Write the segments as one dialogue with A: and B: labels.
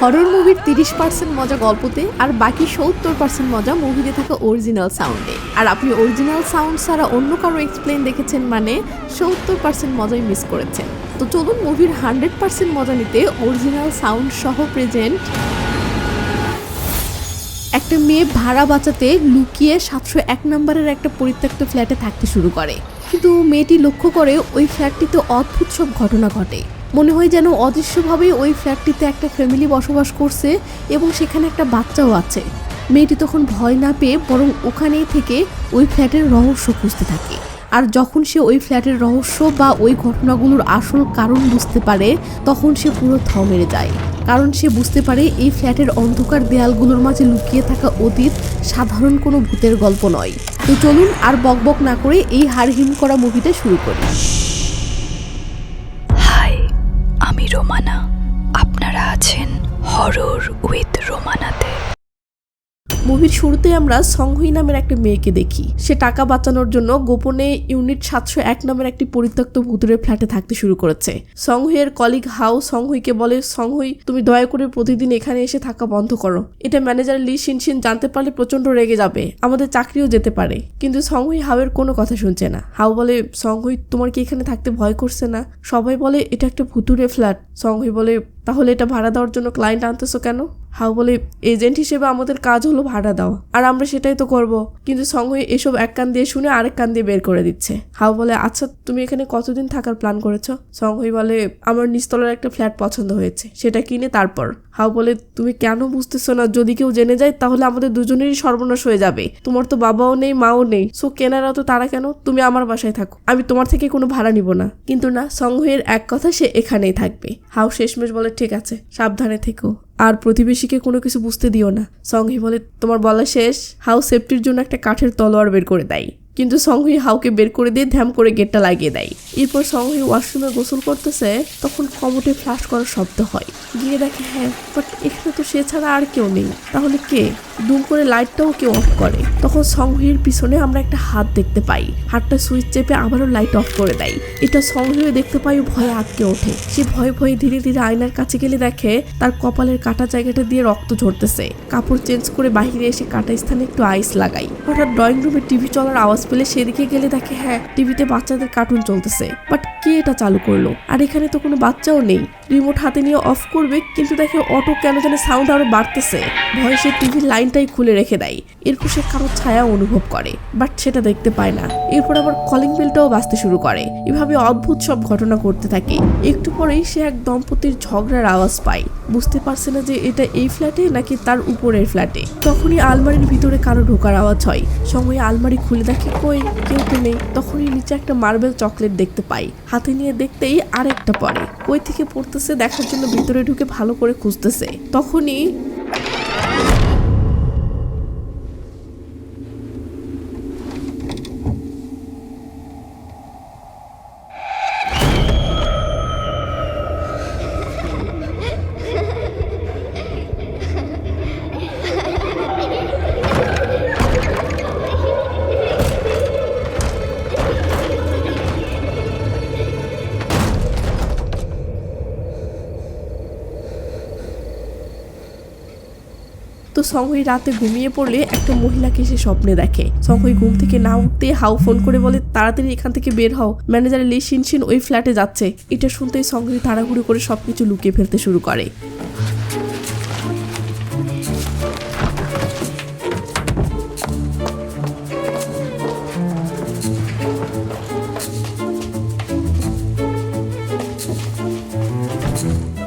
A: Horror মুভির 30% মজা গল্পতে আর বাকি 70% মজা মুভিতে থাকা অরিজিনাল সাউন্ডে। আর আপনি অরিজিনাল সাউন্ড ছাড়া অন্য কারো এক্সপ্লেন দেখেছেন মানে 70% মজাই মিস করেছেন। তো চলুন মুভির 100% মজা নিতে অরিজিনাল সাউন্ড সহ প্রেজেন্ট একটা মেয়ে ভাড়া বাঁচাতে লুকিয়ে 701 নম্বরের একটা পরিত্যক্ত ফ্ল্যাটে থাকতে শুরু করে। কিন্তু মেয়েটি লক্ষ্য করে ওই ফ্ল্যাটটিতে অদ্ভুত সব ঘটনা ঘটে। মনে হয় যেন অদৃশ্যভাবেই ওই ফ্ল্যাটটিতে একটা ফ্যামিলি বসবাস করছে এবং সেখানে একটা বাচ্চাও আছে। মেয়েটি তখন ভয় না পেয়ে বরং ওখানেই থেকে ওই ফ্ল্যাটের রহস্য খুঁজতে থাকে। আর যখন সে ওই ফ্ল্যাটের রহস্য বা ওই ঘটনাগুলোর আসল কারণ বুঝতে পারে তখন সে পুরো থ মেরে যায়। কারণ সে বুঝতে পারে এই ফ্ল্যাটের অন্ধকার দেয়ালগুলোর মাঝে লুকিয়ে থাকা অতীত সাধারণ কোনো ভূতের গল্প নয়। তো চলুন আর বকবক না করে এই হাড়হিম করা মুভিটা শুরু করি।
B: হাই, আমি রোমানা। আপনারা আছেন হরর উইথ রোমানাতে।
A: মুভির শুরুতে আমরা সংহুই নামের একটা মেয়েকে দেখি। সে টাকা বাঁচানোর জন্য গোপনে ইউনিট 701 নামের একটি পরিত্যক্ত ভুতুড়ে ফ্ল্যাটে থাকতে শুরু করেছে। সংহুইয়ের কলিগ হাও সংহুইকে বলে, সংহুই তুমি দয়া করে প্রতিদিন এখানে এসে থাকা বন্ধ করো। এটা ম্যানেজার লি শিনশিন জানতে পারলে প্রচন্ড রেগে যাবে, আমাদের চাকরিও যেতে পারে। কিন্তু সংহুই হাওয়ের কোনো কথা শুনছে না। হাও বলে, সংহুই তোমার কি এখানে থাকতে ভয় করছে না? সবাই বলে এটা একটা ভুতুড়ে ফ্ল্যাট। সংহুই বলে, তাহলে এটা ভাড়া দেওয়ার জন্য ক্লায়েন্ট আনতেছো কেন? হাও বলে, এজেন্ট হিসেবে আমাদের কাজ হলো ভাড়া দেওয়া, আর আমরা সেটাই তো করব। কিন্তু সংহুই এসব এক কান দিয়ে শুনে আরেক কান দিয়ে বের করে দিচ্ছে। হাও বলে, আচ্ছা তুমি এখানে কতদিন থাকার প্ল্যান করেছো? সংহুই বলে, আমার নিচতলার একটা ফ্ল্যাট পছন্দ হয়েছে, সেটা কিনে তারপর। হাও বলে, তুমি কেন বুঝতেছো না? যদি কেউ জেনে যায় তাহলে আমাদের দুজনেরই সর্বনাশ হয়ে যাবে। তোমার তো বাবাও নেই মাও নেই, সো কেনারা তো তারা কেন? তুমি আমার বাসায় থাকো, আমি তোমার থেকে কোনো ভাড়া নিব না। কিন্তু না, সংহুইয়ের এক কথা, সে এখানেই থাকবে। হাও শেষমেশ বলে, ঠিক আছে, সাবধানে থেকো আর প্রতিবেশীকে কোনো কিছু বুঝতে দিও না। সংহুই বলে, তোমার বলা শেষ? হাও সেফটির জন্য একটা কাঠের তলোয়ার বের করে দেয়, কিন্তু সংহুই হাওকে বের করে দিয়ে ধ্যাম করে গেটটা লাগিয়ে দেয়। এরপর সংহুই ওয়াশরুমে গোসল করতেছে, তখন কমোটে ফ্লাশ করার শব্দ হয়। গিয়ে দেখে হ্যাঁ, বাট এখানে তো সে ছাড়া আর কেউ নেই। তাহলে কে? দুম করে লাইটটাও কেউ অফ করে। তখন সংহুইয়ের পিছনে আমরা একটা হাত দেখতে পাই। হাতটা সুইচ চেপে আবারও লাইট অফ করে দেয়। এটা সংহুইও দেখতে পাই, ভয়ে আটকে ওঠে। সে ভয়ে ভয়ে ধীরে ধীরে আয়নার কাছে গেলে দেখে তার কপালের কাটা জায়গাটা দিয়ে রক্ত ঝরতেছে। কাপড় চেঞ্জ করে বাহিরে এসে কাটা স্থানে একটু আইস লাগাই। হঠাৎ ড্রয়িং রুমে টিভি চলার আওয়াজ পেলে সেদিকে গেলে দেখে হ্যাঁ, টিভিতে বাচ্চাদের কার্টুন চলতেছে। বাট কে এটা চালু করলো? আর এখানে তো কোনো বাচ্চাও নেই। রিমোট হাতে নিয়ে অফ করবে, কিন্তু দেখে অটো কেন জানে সাউন্ড আরো বাড়তেছে। ভয়ে সে টিভির লাইনটাই খুলে রেখে দেয়। এরপর সে কারো ছায়া অনুভব করে, বাট সেটা দেখতে পায় না। এরপর আবার কলিং বেলটাও বাজতে শুরু করে। এভাবে অদ্ভুত সব ঘটনা ঘটতে থাকে। একটু পরেই সে এক দম্পতির ঝগড়ার আওয়াজ পায়। বুঝতে পারছে না যে এটা এই ফ্ল্যাটে নাকি তার উপরের ফ্ল্যাটে। তখনই আলমারির ভিতরে কারো ঢোকার আওয়াজ হয়। সময় আলমারি খুলে দেখে কই, কেউ তো নেই। তখনই নিচে একটা মার্বেল চকলেট দেখতে পাই। হাতে নিয়ে দেখতেই আরেকটা পড়ে। কই থেকে পড়তেছে দেখার জন্য ভিতরে ঢুকে ভালো করে খুঁজতেছে। তখনই তো সংহুই রাতে ঘুমিয়ে পড়লে একটা মহিলাকে সে স্বপ্নে দেখে। সংহুই ঘুম থেকে না উঠতে হাও ফোন করে বলে, তাড়াতাড়ি এখান থেকে বের হও, ম্যানেজার লি শিনশিন ওই ফ্ল্যাটে যাচ্ছে। এটা শুনতেই সংহুই তাড়াহুড়ো করে সবকিছু লুকিয়ে ফেলতে শুরু করে।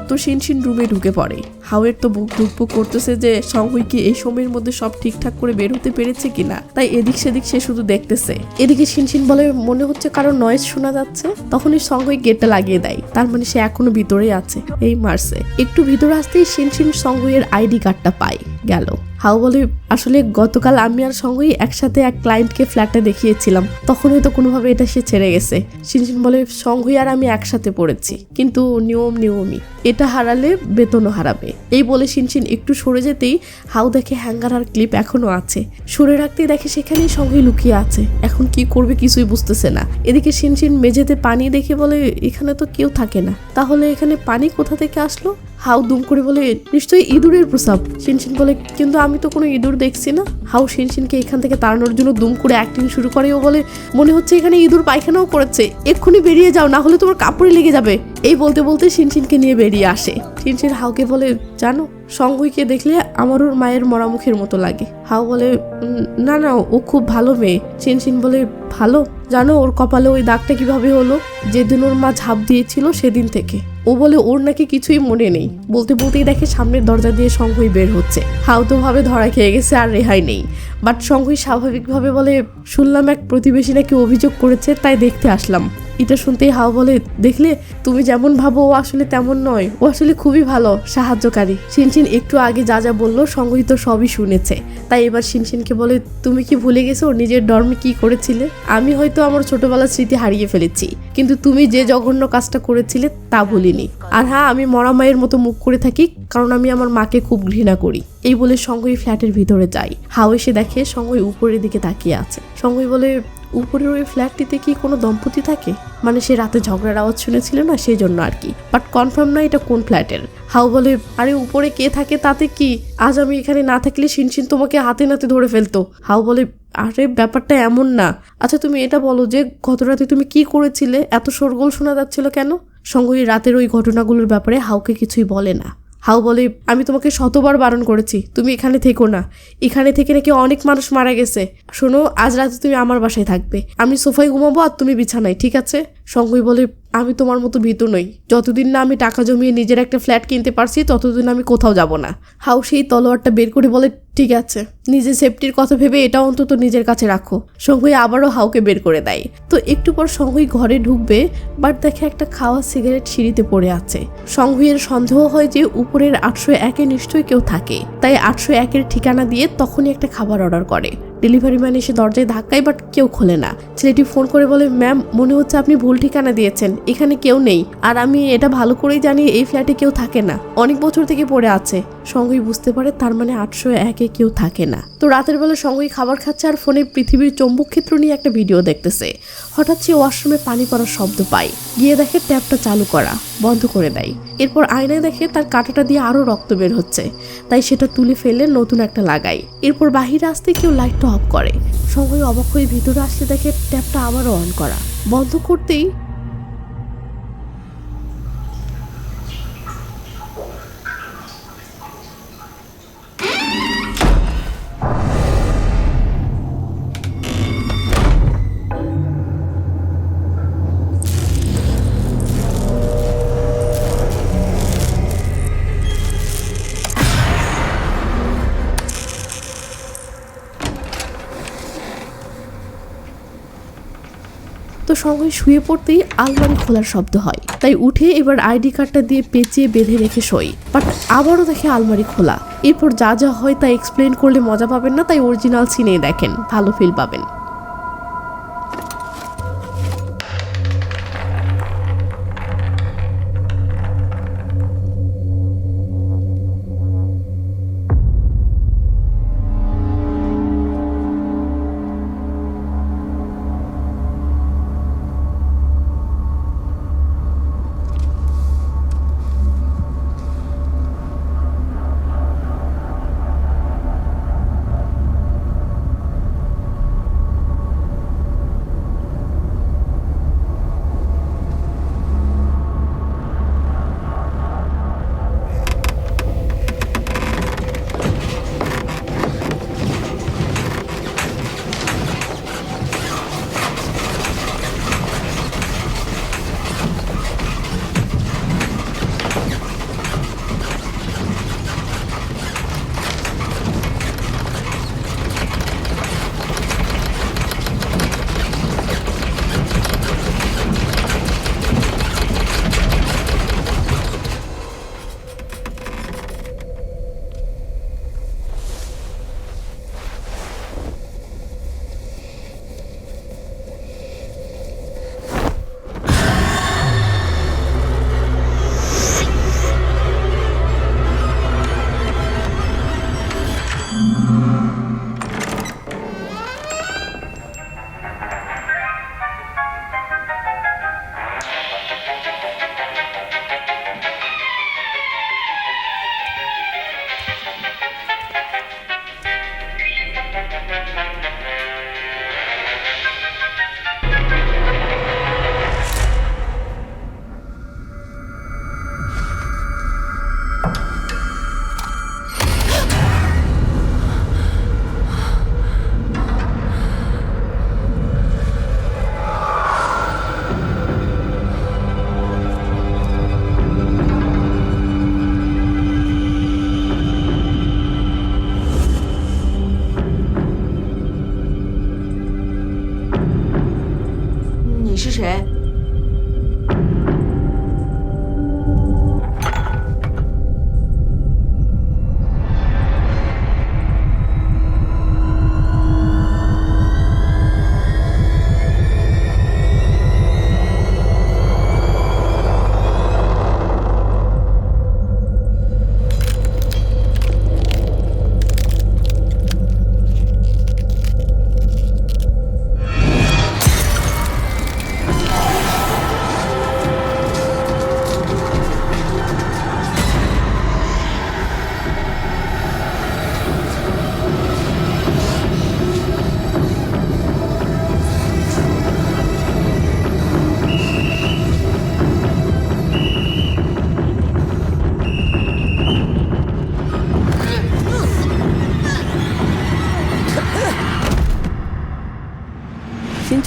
A: তো শিনশিন রুমে ঢুকে পড়ে। হাওয়ের তো বুক ধুকপুক করতেছে যে সংহুই কি এই সময়ের মধ্যে সব ঠিকঠাক করে বের হতে পেরেছে কিনা, তাই এদিক সেদিক সে শুধু দেখতেছে। এদিকে শিনশিন বলে, মনে হচ্ছে কারো নয়েজ শোনা যাচ্ছে। তখনই সংহুই গেটটা লাগিয়ে দেয়, তার মানে সে এখনো ভিতরেই আছে। এই মারছে। একটু ভিতরে আসতেই শিনশিন সংহুইয়ের আইডি কার্ডটা পায়। গেল। হাও বলে, আসলে গতকাল আমি আর সঙ্গই একসাথে এক ক্লায়েন্টকে ফ্ল্যাটে দেখিয়েছিলাম, তখন হয়তো কোনোভাবে এটা সে ছেড়ে গেছে। শিনশিন বলে সঙ্গই আর আমি একসাথে পড়েছি, কিন্তু নিয়মই, এটা হারালে বেতনও হারাবে। এই বলে শিনশিন একটু সরে যেতেই হাউ দেখে হ্যাঙ্গার আর ক্লিপ এখনো আছে। সরে রাখতেই দেখে সেখানেই সঙ্গই লুকিয়ে আছে। এখন কি করবে কিছুই বুঝতেছে না। এদিকে শিনশিন মেঝেতে পানি দেখে বলে এখানে তো কেউ থাকে না, তাহলে এখানে পানি কোথা থেকে আসলো? হাউ দুম করে বলে নিশ্চয়ই ইঁদুরের প্রস্রাব। শিনশিন বলে কিন্তু আমি তো কোনো ইঁদুর দেখছি না। হাউ শিনশিনকে এখান থেকে তাড়ানোর জন্য দুম করে অ্যাক্টিং শুরু করে। ও বলে মনে হচ্ছে এখানে ইঁদুর পায়খানাও করেছে, এক্ষুনি বেরিয়ে যাও, না হলে তোমার কাপড়ে লেগে যাবে। এই বলতে বলতে শিনশিনকে নিয়ে বেরিয়ে আসে। শিনশিন হাউকে বলে জানো সঙ্গইকে দেখলে আমার ওর মায়ের মরামুখের মতো লাগে। হাউ বলে না না, ও খুব ভালো মেয়ে। শিনশিন বলে ভালো? জানো ওর কপালে ওই দাগটা কিভাবে হলো? যেদিন ওর মা ঝাঁপ দিয়েছিল সেদিন থেকে। ও বলে ওর নাকি কিছুই মনে নেই। বলতে বলতেই দেখে সামনের দরজা দিয়ে সঙ্গই বের হচ্ছে। হাউ তো ভাবে ধরা খেয়ে গেছে, আর রেহাই নেই। বাট সঙ্গই স্বাভাবিকভাবে বলে শুনলাম এক প্রতিবেশী নাকি অভিযোগ করেছে, তাই দেখতে আসলাম। এটা শুনতেই হাউ বলে দেখলে তুমি যেমন ভাবো ও আসলে তেমন নয়, ও আসলে খুবই ভালো, সাহায্যকারী। শিনশিন একটু আগে যা যা বললো সঙ্গই তো সবই শুনেছে। তাই এবার শিনশিনকে বলে তুমি কি ভুলে গেছো নিজের ডর্মে কি করেছিলে? আমি হয়তো আমার ছোটবেলার স্মৃতি হারিয়ে ফেলেছি, কিন্তু তুমি যে জঘন্য কাজটা করেছিলে তা ভুলিনি। আর হ্যাঁ, আমি মরা মায়ের মতো মুখ করে থাকি, কারণ আমি আমার মাকে খুব ঘৃণা করি। এই বলে সঙ্গই ফ্ল্যাটের ভিতরে যায়। হাউ এসে দেখে সঙ্গই উপরের দিকে তাকিয়ে আছে। সঙ্গই বলে উপরের ওই ফ্ল্যাটটিতে কি কোনো দম্পতি থাকে? মানে সে রাতে ঝগড়ার আওয়াজ শুনেছিল না, সেই জন্য আর কি। বাট কনফার্ম না এটা কোন ফ্ল্যাটের। হাউ বলে আরে উপরে কে থাকে তাতে কি, আজ আমি এখানে না থাকলে শিনশিন তোমাকে হাতে নাতে ধরে ফেলতো। হাউ বলে আরে ব্যাপারটা এমন না। আচ্ছা তুমি এটা বলো যে গত রাতে তুমি কি করেছিলে, এত শোরগোল শোনা যাচ্ছিল কেন? সঙ্গই রাতের ওই ঘটনাগুলোর ব্যাপারে হাউকে কিছুই বলে না। হাউ বলে আমি তোমাকে শতবার বারণ করেছি তুমি এখানে থেকো না, এখানে থেকে নাকি অনেক মানুষ মারা গেছে। শোনো, আজ রাতে তুমি আমার বাসায় থাকবে, আমি সোফায় ঘুমাবো আর তুমি বিছানায়, ঠিক আছে? সঙ্গই বলে আমি তোমার মতো ভীতু নই, যতদিন না আমি টাকা জমিয়ে নিজের একটা ফ্ল্যাট কিনতে পারছি ততদিন আমি কোথাও যাব না। হাউ সেই তলোয়ারটা বের করে বলে ঠিক আছে, নিজের সেফটির কথা ভেবে এটা অন্তত নিজের কাছে রাখো। সঙ্গই আবারও হাউকে বের করে দেয়। তো একটু পর সঙ্গই ঘরে ঢুকবে, বাট দেখে একটা খাওয়া সিগারেট সিঁড়িতে পড়ে আছে। সঙ্গইয়ের সন্দেহ হয় যে উপরের 801-এ নিশ্চয়ই কেউ থাকে, তাই 801-এর ঠিকানা দিয়ে তখনই একটা খাবার অর্ডার করে। ডেলিভারি ম্যান এসে দরজায় ধাক্কায়, বাট কেউ খোলে না। ছেলেটি ফোন করে বলে ম্যাম, মনে হচ্ছে আপনি ভুল ঠিকানা দিয়েছেন, এখানে কেউ নেই। আর আমি এটা ভালো করেই জানি এই ফ্ল্যাটে কেউ থাকে না, অনেক বছর থেকে পড়ে আছে। সঙ্গই বুঝতে পারে তার মানে 801-এ কেউ থাকে না। তো রাতের বেলা সঙ্গই খাবার খাচ্ছে আর ফোনে পৃথিবীর চৌম্বক ক্ষেত্র নিয়ে একটা ভিডিও দেখতেছে। হঠাৎ সে ওয়াশরুমে পানি পড়ার শব্দ পায়, গিয়ে দেখে ট্যাপটা চালু করা, বন্ধ করে দেয়। এরপর আয়নায় দেখে তার কাঁটাটা দিয়ে আরো রক্ত বের হচ্ছে, তাই সেটা তুলে ফেলে নতুন একটা লাগায়। এরপর বাহিরে আসতে কেউ লাইটটা অফ করে। সঙ্গই অবাক হয়ে ভিতরে আসলে দেখে ট্যাপটা আবারও অন করা। বন্ধ করতেই তো সঙ্গই শুয়ে পড়তেই আলমারি খোলার শব্দ হয়, তাই উঠে এবার আইডি কার্ডটা দিয়ে পেঁচিয়ে বেঁধে রেখে শোয়। বাট আবারও দেখে আলমারি খোলা। এরপর যা যা হয় তা এক্সপ্লেন করলে মজা পাবেন না, তাই অরিজিনাল সিনেই দেখেন, ভালো ফিল পাবেন।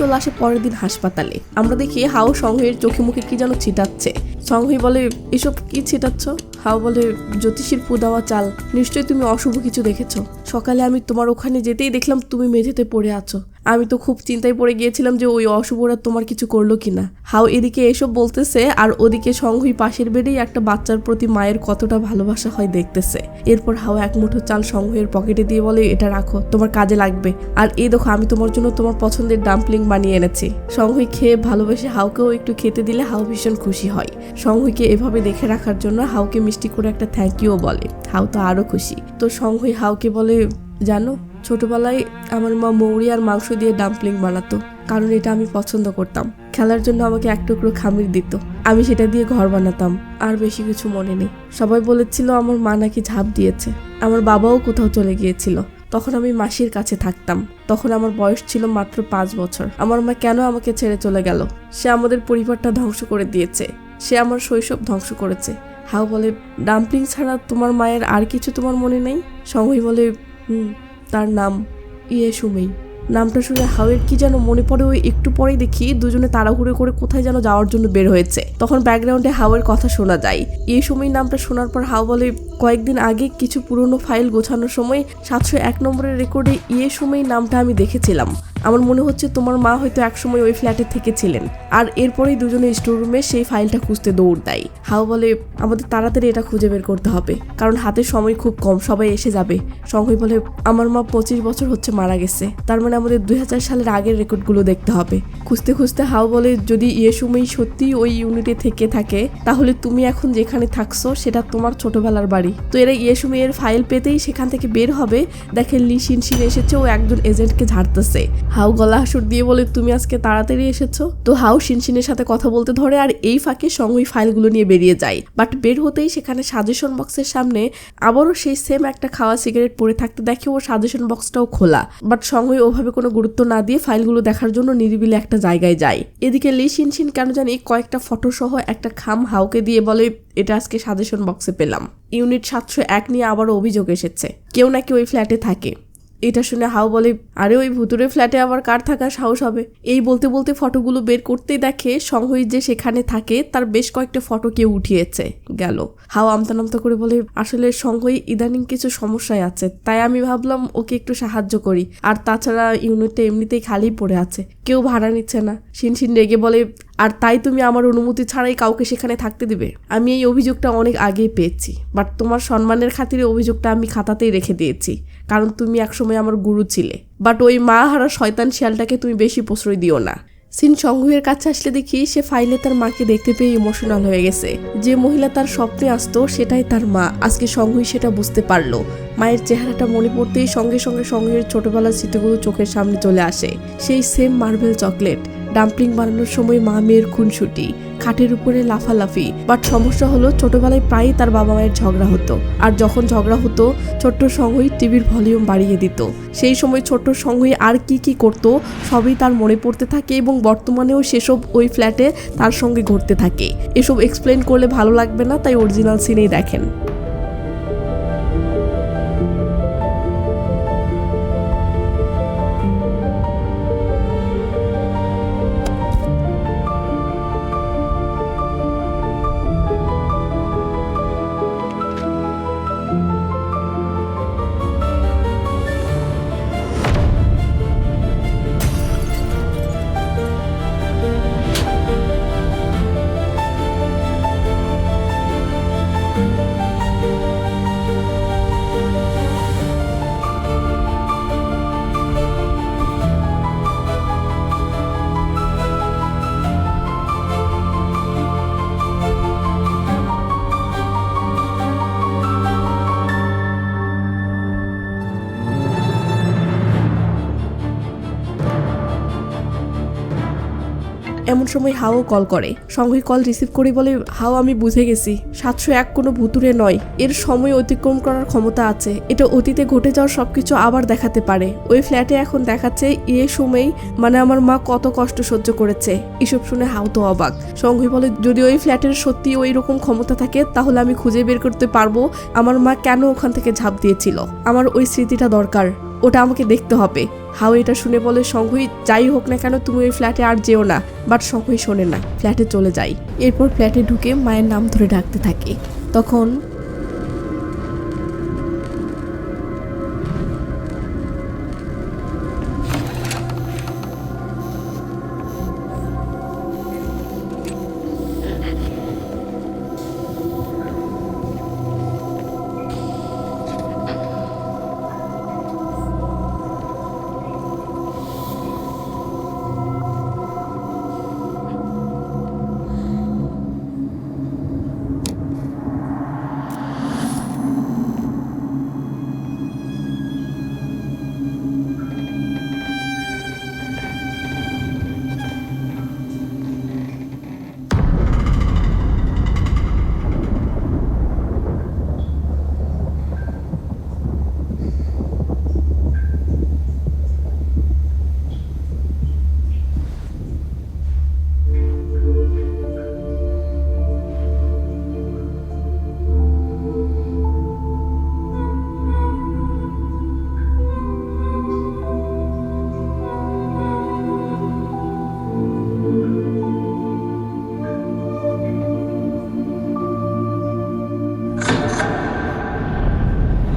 A: চলে আসে পরের দিন হাসপাতালে। আমরা দেখি হাও সংহের চোখে মুখে কি যেন ছিটাচ্ছে। সংহি বলে, এসব কি ছিটাচ্ছ? হাও বলে, জ্যোতিষীর পুদাওয়া চাল, নিশ্চয়ই তুমি অশুভ কিছু দেখেছো। সকালে আমি তোমার ওখানে যেতেই দেখলাম তুমি মেঝেতে পড়ে আছো। আমি তো খুব চিন্তায় পড়ে গিয়েছিলাম যে ওই অশুভরা তোমার কিছু করলো কিনা। হাও এদিকে এসব বলতেছে আর ওদিকে সংহি পাশের বেডেই একটা বাচ্চার প্রতি মায়ের কতটা ভালোবাসা হয় দেখতেছে। এরপর হাও এক মুঠো চাল সংহির পকেটে দিয়ে বলে, এটা রাখো, তোমার কাজে লাগবে। আর এই দেখো, আমি তোমার জন্য তোমার পছন্দের ডাম্পলিং বানিয়ে এনেছি। সংহি খেয়ে ভালোবেসে হাওকেও একটু খেতে দিলে হাও ভীষণ খুশি হয়। সংহিকে এভাবে দেখে রাখার জন্য হাওকে মিষ্টি করে একটা থ্যাংক ইউ বলে। হাও তো আরো খুশি। তো সংহি হাওকে বলে, জানো ছোটবেলায় আমার মা মৌরি আর মাংস দিয়ে ডাম্পলিং বানাতো, কারণ এটা আমি পছন্দ করতাম। খেলার জন্য আমাকে এক টুকরো খামির দিত, আমি সেটা দিয়ে ঘর বানাতাম। আর বেশি কিছু মনে নেই। সবাই বলেছিল আমার মা নাকি ঝাঁপ দিয়েছে। আমার বাবাও কোথাও চলে গিয়েছিল। তখন আমি মাসির কাছে থাকতাম। তখন আমার বয়স ছিল মাত্র 5 বছর। আমার মা কেন আমাকে ছেড়ে চলে গেল? সে আমাদের পরিবারটা ধ্বংস করে দিয়েছে। সে আমার শৈশব ধ্বংস করেছে। হাও বলে, ডাম্পলিং ছাড়া তোমার মায়ের আর কিছু তোমার মনে নেই? সংহি বলে, তার নাম ইয়েসুমেই। নামটা শুনে হাওয়ের কি যেন মনে পড়ে। ওই একটু পরেই দেখি দুজনে তাড়াহুড়ো করে কোথায় যেন যাওয়ার জন্য বের হয়েছে। তখন ব্যাকগ্রাউন্ডে হাওয়ের কথা শোনা যায়। ইয়েসুমেই নামটা শোনার পর হাও বলে, কয়েকদিন আগে কিছু পুরনো ফাইল গোছানোর সময় 701 নম্বরের রেকর্ডে ইয়েসুমেই নামটা আমি দেখেছিলাম। আমার মনে হচ্ছে তোমার মা হয়তো একসময় ওই ফ্ল্যাটে থেকেছিলেন। আর এরপরেই দুজনে স্টোররুমে সেই ফাইলটা খুঁজতে দৌড় দেয়। হাও বলে, আমাদের তাড়াতাড়ি এটা খুঁজে বের করতে হবে, কারণ হাতে সময় খুব কম, সবাই এসে যাবে। সংহি বলে, আমার মা 25 বছর হচ্ছে মারা গেছে, তার মানে আমাদের 2000 সালের আগের রেকর্ডগুলো দেখতে হবে। খুঁজতে খুঁজতে হাও বলে, যদি ইয়েসুমেই সত্যি ওই ইউনিটে থেকে থাকে, তাহলে তুমি এখন যেখানে থাকছো সেটা তোমার ছোটবেলার বাড়ি। তো এরা ইয়েসুমেইয়ের ফাইল পেতেই সেখান থেকে বের হবে। দেখে লি শিনশিন এসেছে, ও একজন এজেন্টকে ঝাড়তেছে। হাও গলা হাসুর দিয়ে বলে, তুমি আজকে তাড়াতাড়ি এসেছো। তো হাও শিনশিনের সাথে কথা বলতে ধরে, আর এই ফাঁকে সংহি ফাইলগুলো নিয়ে বেরিয়ে যায়। বাট বের হতেই সেখানে সাজেশন বক্সের সামনে আবারও সেই সেম একটা খাওয়া সিগারেট পড়ে থাকতে দেখে ও সাজেশন বক্সটাও খোলা। বাট সংহি ওভাবে কোনো গুরুত্ব না দিয়ে ফাইলগুলো দেখার জন্য নিরিবিলি একটা জায়গায় যায়। এদিকে লি শিনশিন কেন জানি কয়েকটা ফটো সহ একটা খাম হাওকে দিয়ে বলে, এটা আজকে সাজেশন বক্সে পেলাম। ইউনিট 701 নিয়ে আবারও অভিযোগ এসেছে, কেউ নাকি ওই ফ্ল্যাটে থাকে। এটা শুনে হাও বলে, আরে ওই ভুতুরে ফ্ল্যাটে আবার কার থাকার সাহস হবে? এই বলতে বলতে ফটোগুলো বের করতেই দেখে সংহি যে সেখানে থাকে তার বেশ কয়েকটা ফটো কেউ উঠিয়েছে। গেল। হাও আমতা নামতা করে বলে, আসলে সংহি ইদানিং কিছু সমস্যায় আছে, তাই আমি ভাবলাম ওকে একটু সাহায্য করি। আর তাছাড়া ইউনিটটা এমনিতেই খালি পড়ে আছে, কেউ ভাড়া নিচ্ছে না। শিনশিন রেগে বলে, আর তাই তুমি আমার অনুমতি ছাড়াই কাউকে সেখানে থাকতে দিবে? আমি এই অভিযোগটা অনেক আগেই পেয়েছি, বাট তোমার সম্মানের খাতিরে অভিযোগটা আমি খাতাতেই রেখে দিয়েছি, কারণ তুমি একসময় আমার গুরু ছিলে। বাট ওই মা হারা শয়তান শিয়ালটাকে তুমি বেশি প্রশ্রয় দিও না। সিন সংঘের কাছে আসলে দেখি সে ফাইলে তার মাকে দেখতে পেয়ে ইমোশনাল হয়ে গেছে। যে মহিলা তার স্বপ্নে আসতো সেটাই তার মা। আজকে সংঘই সেটা বুঝতে পারলো। মায়ের চেহারাটা মনে পড়তেই সঙ্গে সঙ্গে সংঘের ছোটবেলার স্মৃতিগুলো চোখের সামনে চলে আসে। সেই সেম মার্বেল চকলেট, ডাম্পলিং বানানোর সময় মা মেয়ের খুনসুটি, খাটের উপরে লাফালাফি। বাট সমস্যা হলো ছোটবেলায় প্রায়ই তার বাবা মায়ের ঝগড়া হতো। আর যখন ঝগড়া হতো ছোট্ট সংঘই টিভির ভলিউম বাড়িয়ে দিত। সেই সময় ছোট্ট সংঘই আর কি করতো সবই তার মনে পড়তে থাকে এবং বর্তমানেও সেসব ওই ফ্ল্যাটে তার সঙ্গে ঘটতে থাকে। এসব এক্সপ্লেন করলে ভালো লাগবে না, তাই অরিজিনাল সিনেই দেখেন। এমন সময় হাও কল করে। সংঘই কল রিসিভ করে বলে, হাও আমি বুঝে গেছি 701 কোনো ভুতুরে নয়, এর সময় অতিক্রম করার ক্ষমতা আছে। এটা অতীতে ঘটে যাওয়ার সবকিছু আবার দেখাতে পারে। ওই ফ্ল্যাটে এখন দেখাচ্ছে ইয়ে সময় মানে আমার মা কত কষ্ট সহ্য করেছে। এসব শুনে হাও তো অবাক। সংঘই বলে, যদি ওই ফ্ল্যাটের সত্যি ওই রকম ক্ষমতা থাকে তাহলে আমি খুঁজে বের করতে পারবো আমার মা কেন ওখান থেকে ঝাঁপ দিয়েছিল। আমার ওই স্মৃতিটা দরকার, ওটা আমাকে দেখতে হবে। হাও এটা শুনে বলে, সংঘই যাই হোক না কেন তুমি ওই ফ্ল্যাটে আর যেও না। বাট সংঘই শোনে না, ফ্ল্যাটে চলে যায়। এরপর ফ্ল্যাটে ঢুকে মায়ের নাম ধরে ডাকতে থাকে। তখন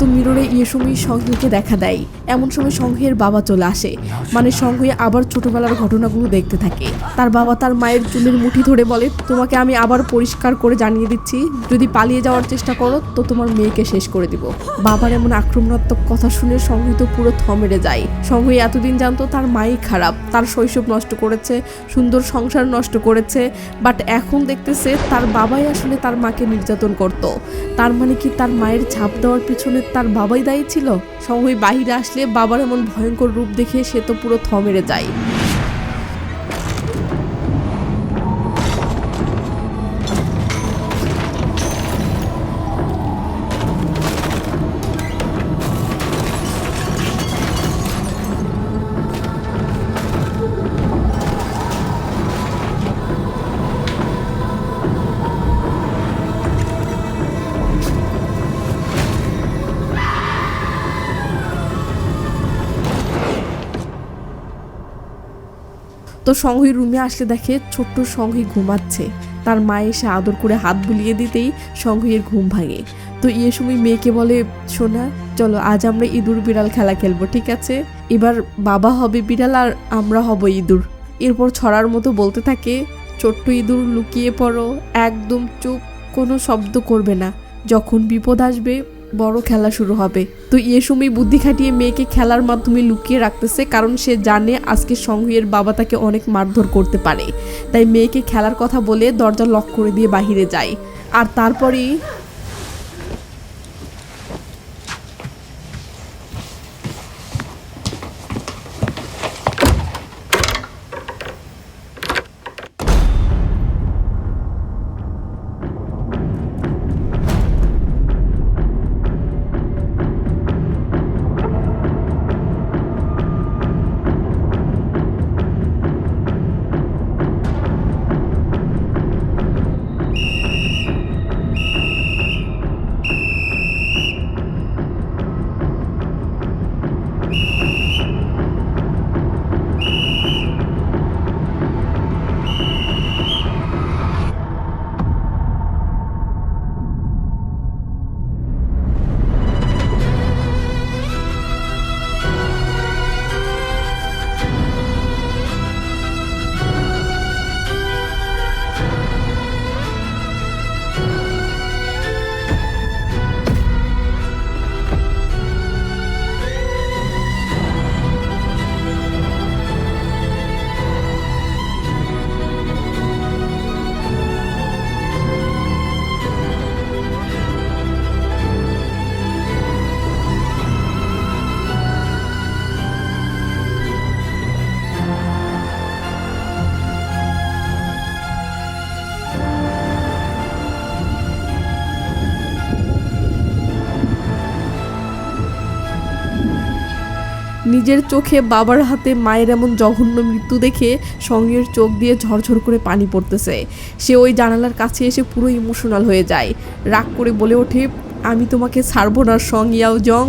A: তো মিররে ইয়েসুমি সংঘকে দেখা দেয়। এমন সময় সংঘের বাবা চলে আসে। মানে সংঘে আবার ছোটবেলার ঘটনাগুলো দেখতে থাকে। তার বাবা তার মায়ের চুলের মুঠি ধরে বলে, তোমাকে আমি আবার পরিষ্কার করে জানিয়ে দিচ্ছি, যদি পালিয়ে যাওয়ার চেষ্টা করো তো তোমার মেয়েকে শেষ করে দিব। বাবার এমন আক্রমণাত্মক কথা শুনে সংঘ তো পুরো থমেড়ে যায়। সংঘ এতদিন জানতো তার মাই খারাপ, তার শৈশব নষ্ট করেছে, সুন্দর সংসার নষ্ট করেছে। বাট এখন দেখতেছে তার বাবাই আসলে তার মাকে নির্যাতন করত। তার মানে কি তার মায়ের ছাপ দেওয়ার পিছনে তার বাবাই দায়ী ছিল? সংঘই বাহিরে আসলে বাবার এমন ভয়ঙ্কর রূপ দেখে সে তো পুরো থমেড়ে যায়। তো সংঘই রুমে আসলে দেখে ছোট্ট সংঘই ঘুমাচ্ছে। তার মা এসে আদর করে হাত বুলিয়ে দিতেই সংঘইয়ের ঘুম ভাঙে। তো ইয়েসুমি মেয়েকে বলে, সোনা চলো আজ আমরা ইঁদুর বিড়াল খেলা খেলবো, ঠিক আছে? এবার বাবা হবে বিড়াল আর আমরা হব ইঁদুর। এরপর ছড়ার মতো বলতে থাকে, ছোট্ট ইঁদুর লুকিয়ে পড়ো, একদম চুপ, কোনো শব্দ করবে না। যখন বিপদ আসবে বড় খেলা শুরু হবে। তো ইয়েসুমি বুদ্ধি খাটিয়ে মেয়েকে খেলার মাধ্যমে লুকিয়ে রাখতেছে, কারণ সে জানে আজকে সংঘের বাবা তাকে অনেক মারধর করতে পারে। তাই মেয়েকে খেলার কথা বলে দরজা লক করে দিয়ে বাহিরে যায়। আর তারপরেই নিজের চোখে বাবার হাতে মায়ের এমন জঘন্য মৃত্যু দেখে সঙ্গের চোখ দিয়ে ঝরঝর করে পানি পড়তেছে। সে ওই জানালার কাছে এসে পুরো ইমোশনাল হয়ে যায়। রাগ করে বলে ওঠে, আমি তোমাকে ছাড়বো না সং ইয়াও জং।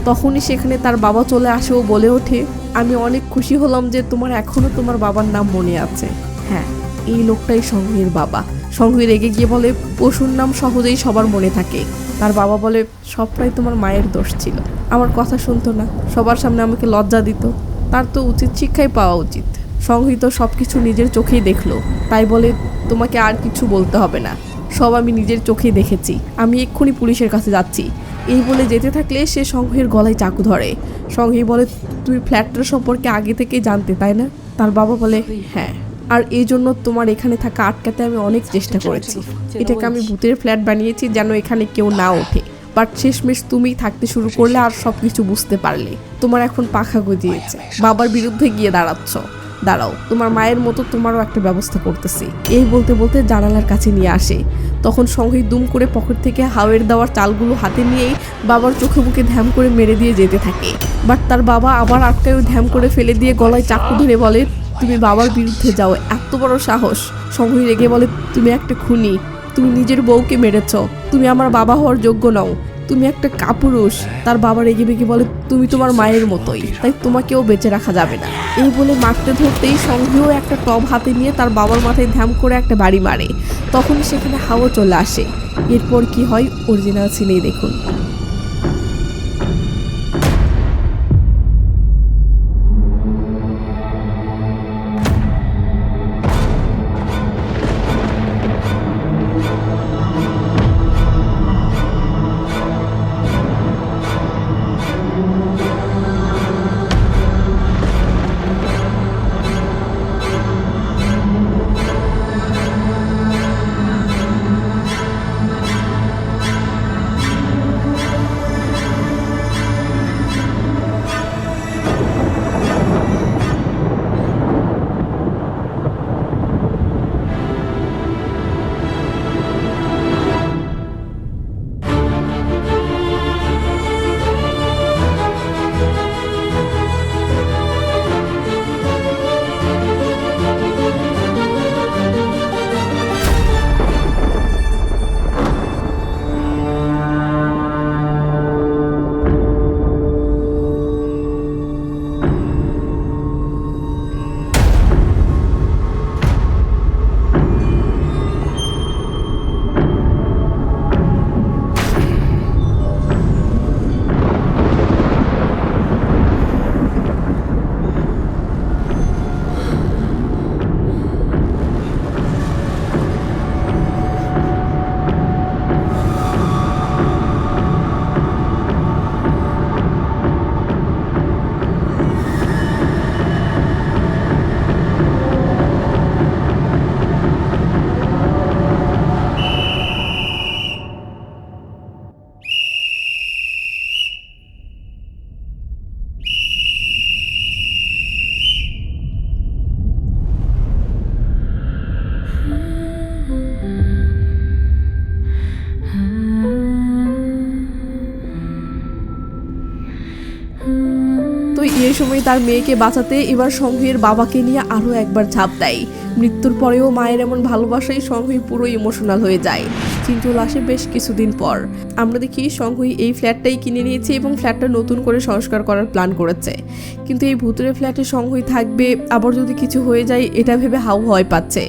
A: তখনই সেখানে তার বাবা চলে আসে ও বলে ওঠে, আমি অনেক খুশি হলাম যে তোমার এখনো তোমার বাবার নাম মনে আছে। হ্যাঁ, এই লোকটাই সংঘের বাবা। সংঘ রেগে গিয়ে বলে, পশুর নাম সহজেই সবার মনে থাকে। তার বাবা বলে, সবটাই তোমার মায়ের দোষ ছিল, আমার কথা শুনতো না, সবার সামনে আমাকে লজ্জা দিত, তার তো উচিত শিক্ষাই পাওয়া উচিত। সংহিত সব কিছু নিজের চোখেই দেখলো, তাই বলে তোমাকে আর কিছু বলতে হবে না, সব আমি নিজের চোখেই দেখেছি, আমি এক্ষুনি পুলিশের কাছে যাচ্ছি। এই বলে যেতে থাকলে সে সংঘের গলায় চাকু ধরে। সংঘী বলে, তুমি ফ্ল্যাটটার সম্পর্কে আগে থেকেই জানতে, তাই না? তার বাবা বলে, হ্যাঁ, আর এই জন্য তোমার এখানে থাকা আটকাতে আমি অনেক চেষ্টা করেছি। এটাকে আমি ভূতের ফ্ল্যাট বানিয়েছি যেন এখানে কেউ না ওঠে, বাট শেষমেশ তুমিই থাকতে শুরু করলে আর সব কিছু বুঝতে পারলে। তোমার এখন পাখা গজিয়েছে, বাবার বিরুদ্ধে গিয়ে দাঁড়াচ্ছ। দাঁড়াও, তোমার মায়ের মতো তোমারও একটা ব্যবস্থা করতেছি। এই বলতে বলতে জানালার কাছে নিয়ে আসে। তখন সংঘী দুম করে পকেট থেকে হাওয়ের দেওয়ার চালগুলো হাতে নিয়েই বাবার চোখে মুখে ধ্যাম করে মেরে দিয়ে যেতে থাকে। বাট তার বাবা আবার আটকায় ধ্যাম করে ফেলে দিয়ে গলায় চাকু ধরে বলে, তুমি বাবার বিরুদ্ধে যাও, এত বড় সাহস? সংঘী রেগে বলে, তুমি একটা খুনি, তুমি নিজের বউকে মেরেছ, তুমি আমার বাবা হওয়ার যোগ্য নও, তুমি একটা কাপুরুষ। তার বাবা রেগে বেগে বলে, তুমি তোমার মায়ের মতোই, তাই তোমাকেও বেঁচে রাখা যাবে না। এই বলে মারতে ধরতেই সংঘীও একটা টব হাতে নিয়ে তার বাবার মাথায় ধ্যাম করে একটা বাড়ি মারে। তখন সেখানে হাওয়া চলে আসে। এরপর কি হয় অরিজিনাল সিনেই দেখুন। তো এই সময় তার মেয়েকে বাঁচাতে এবার সংঘের বাবাকে নিয়ে আরও একবার ঝাঁপ দেয়। মৃত্যুর পরেও মায়ের এমন ভালোবাসায় সংঘই পুরো ইমোশনাল হয়ে যায়। চিন্টুল আসে বেশ কিছুদিন পর। আমরা দেখি সংঘই এই ফ্ল্যাটটাই কিনে নিয়েছে এবং ফ্ল্যাটটা নতুন করে সংস্কার করার প্ল্যান করেছে। কিন্তু এই ভূতের ফ্ল্যাটে সংঘই থাকবে, আবার যদি কিছু হয়ে যায় এটা ভেবে হাউ ভয় পাচ্ছে।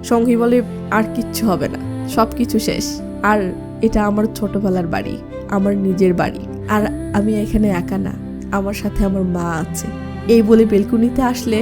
A: সংঘই বলে, আর কিচ্ছু হবে না, সব কিছু শেষ, আর এটা আমার ছোটবেলার বাড়ি, আমার নিজের বাড়ি, আর আমি এখানে একা না, আমার সাথে আমার মা আছে। এই বলে বেলকুনিতে আসলে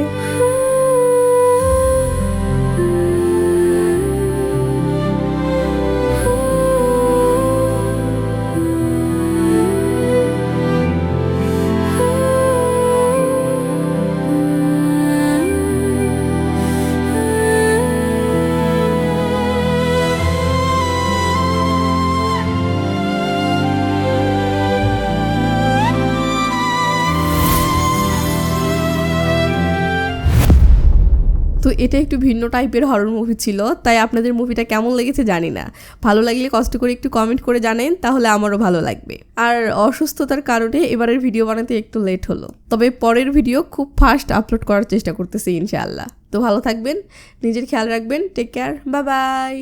A: তো এটা একটু ভিন্ন টাইপের হরর মুভি ছিল, তাই আপনাদের মুভিটা কেমন লেগেছে জানি না। ভালো লাগলে কষ্ট করে একটু কমেন্ট করে জানেন, তাহলে আমারও ভালো লাগবে। আর অসুস্থতার কারণে এবারের ভিডিও বানাতে একটু লেট হলো, তবে পরের ভিডিও খুব ফাস্ট আপলোড করার চেষ্টা করতেছি ইনশাআল্লাহ। তো ভালো থাকবেন, নিজের খেয়াল রাখবেন, টেক কেয়ার, বাই বাই।